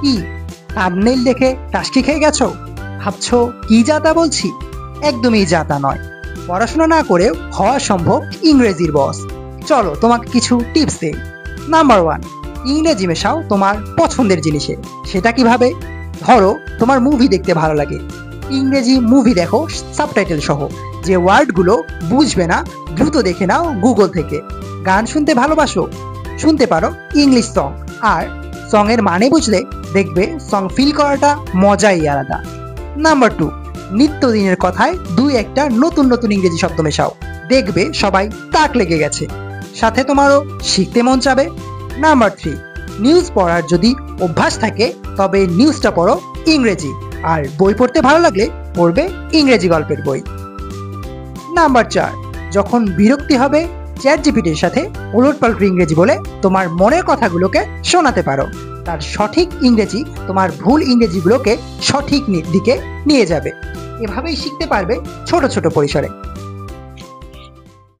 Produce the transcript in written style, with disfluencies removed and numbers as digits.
কি থাম্বনেইল দেখে টাস্কি খেয়ে গেছো? ভাবছো কি যাতা বলছি? একদমই যাতা নয়। পড়াশোনা না করেও হওয়া সম্ভব ইংরেজির বস। চলো তোমাকে কিছু টিপস দেই। নাম্বার 1, ইংরেজি মেশাও তোমার পছন্দের জিনিসে। সেটা কিভাবে? ধরো তোমার মুভি দেখতে ভালো লাগে, ইংরেজি মুভি দেখো সাবটাইটেল সহ। যে ওয়ার্ডগুলো বুঝবে না দ্রুত দেখে নাও গুগল থেকে। গান শুনতে ভালোবাসো, শুনতে পারো ইংলিশ সং। আর সঙের মানে বুঝলে দেখবে সং ফিল করাটা মজাই আলাদা। নাম্বার 2, নিত্যদিনের কথায় দুই একটা নতুন নতুন ইংরেজি শব্দ মেশাও। দেখবে সবাই তাক লেগে গেছে, সাথে তোমারও শিখতে মন চাবে। নাম্বার 3, নিউজ পড়ার যদি অভ্যাস থাকে তবে নিউজটা পড়ো ইংরেজি। আর বই পড়তে ভালো লাগলে পড়বে ইংরেজি গল্পের বই। নাম্বার 4, যখন বিরক্তি হবে চ্যাটজিপিটির সাথে উলটপালট ইংরেজি বলে তোমার মনের কথাগুলোকে শোনাতে পারো। তার সঠিক ইংরেজি তোমার ভুল ইংরেজিগুলোকে সঠিক দিকে নিয়ে যাবে। এভাবেই শিখতে পারবে ছোট ছোট পরিসরে।